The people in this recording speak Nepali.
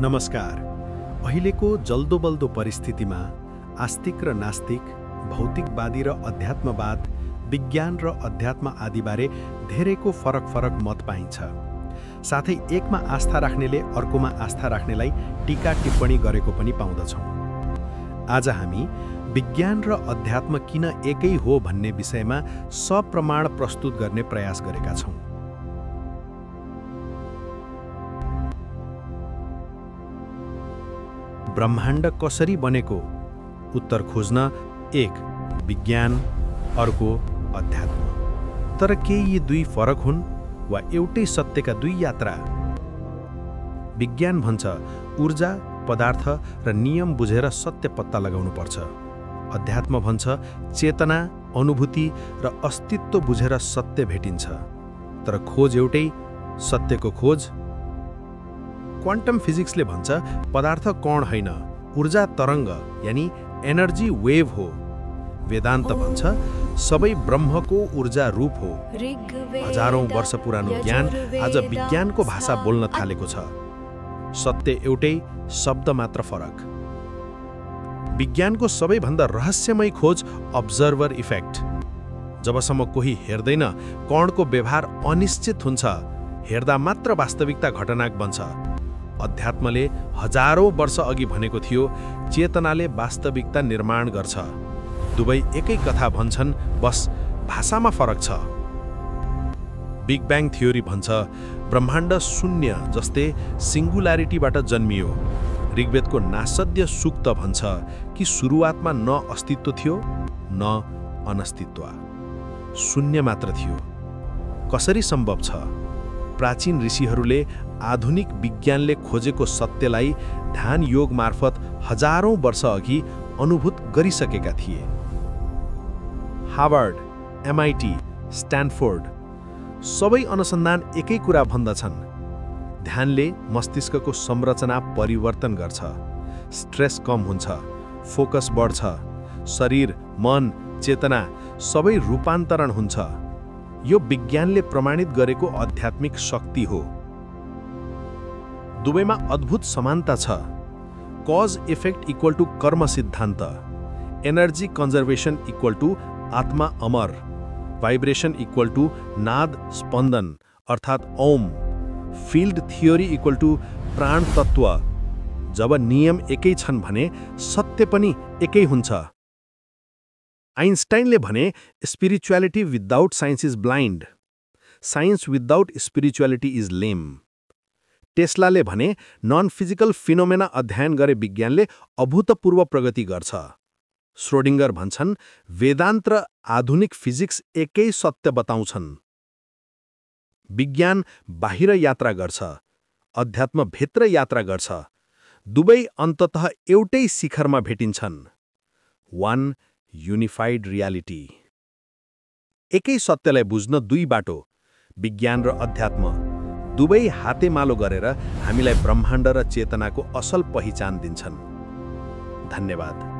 नमस्कार। अहिलेको जल्दोबल्दो परिस्थितिमा आस्तिक र नास्तिक, भौतिकवादी र अध्यात्मवाद, विज्ञान र अध्यात्म आदिबारे धेरैको फरक मत पाइन्छ। साथै एकमा आस्था राख्नेले अर्कोमा आस्था राख्नेलाई टीका टिप्पणी गरेको पनि पाउँदछौँ। आज हामी विज्ञान र अध्यात्म किन एकै हो भन्ने विषयमा सप्रमाण प्रस्तुत गर्ने प्रयास गरेका छौँ। ब्रह्माण्ड कसरी बनेको उत्तर खोज्न एक विज्ञान, अर्को अध्यात्म। तर के यी दुई फरक हुन् वा एउटै सत्यका दुई यात्रा? विज्ञान भन्छ ऊर्जा, पदार्थ र नियम बुझेर सत्य पत्ता लगाउनुपर्छ। अध्यात्म भन्छ चेतना, अनुभूति र अस्तित्व बुझेर सत्य भेटिन्छ। तर खोज एउटै, सत्यको खोज। क्वान्टम फिजिक्सले भन्छ पदार्थ कण होइन, ऊर्जा तरङ्ग यानी एनर्जी वेव हो। वेदान्त भन्छ सबै ब्रह्मको ऊर्जा रूप हो। हजारौं वर्ष पुरानो ज्ञान आज विज्ञानको भाषा बोल्न थालेको छ। सत्य एउटै, शब्द मात्र फरक। विज्ञानको सबैभन्दा रहस्यमय खोज अब्जर्भर इफेक्ट। जबसम्म कोही हेर्दैन, कणको व्यवहार अनिश्चित हुन्छ। हेर्दा मात्र वास्तविकता घटनाक बन्छ। अध्यात्मले हजारौं वर्ष अघि भनेको थियो, चेतनाले वास्तविकता निर्माण गर्छ। दुवै एकै कथा भन्छन्, बस भाषामा फरक छ। बिग ब्याङ थ्योरी भन्छ ब्रह्माण्ड शून्य जस्तै सिंगुलारिटीबाट जन्मियो। ऋग्वेदको नासद्य सूक्त भन्छ कि सुरुवातमा न अस्तित्व थियो न अनस्तित्व, शून्य मात्र थियो। कसरी सम्भव छ? प्राचीन ऋषिहरूले आधुनिक विज्ञानले खोजेको सत्यलाई ध्यान योग मार्फत हजारौं वर्ष अघि अनुभूत गरिसकेका थिए। हार्वर्ड, MIT, स्ट्यानफोर्ड सबै अनुसन्धान एकै कुरा भन्दछन्, ध्यानले मस्तिष्कको संरचना परिवर्तन गर्छ। स्ट्रेस कम हुन्छ, फोकस बढ्छ, शरीर, मन, चेतना सबै रूपान्तरण हुन्छ। यो विज्ञानले प्रमाणित गरेको आध्यात्मिक शक्ति हो। दुवैमा अद्भुत समानता छ। कज इफेक्ट इक्वल टु कर्म सिद्धान्त, एनर्जी कन्जर्भेसन इक्वल टु आत्मा अमर, भाइब्रेसन इक्वल टु नाद स्पन्दन अर्थात् Om, field theory equal to प्राण तत्व। जब नियम एकै छन् भने सत्य पनि एकै हुन्छ। आइन्स्टाइनले भने spirituality without science is blind, science without spirituality is lame. टेस्लाले भने नन फिजिकल फिनोमेना अध्ययन गरे विज्ञानले अभूतपूर्व प्रगति गर्छ। श्रोडिङ्गर भन्छन् वेदान्त र आधुनिक फिजिक्स एकै सत्य बताउँछन्। विज्ञान बाहिर यात्रा गर्छ, अध्यात्म भित्र यात्रा गर्छ। दुवै अन्ततः एउटै शिखरमा भेटिन्छन्, वान युनिफाइड रियालिटी। एकै सत्यलाई बुझ्न दुई बाटो, विज्ञान र अध्यात्म। दुवै हातेमालो गरेर हामीलाई ब्रह्माण्ड र चेतनाको असल पहिचान दिन्छन्। धन्यवाद।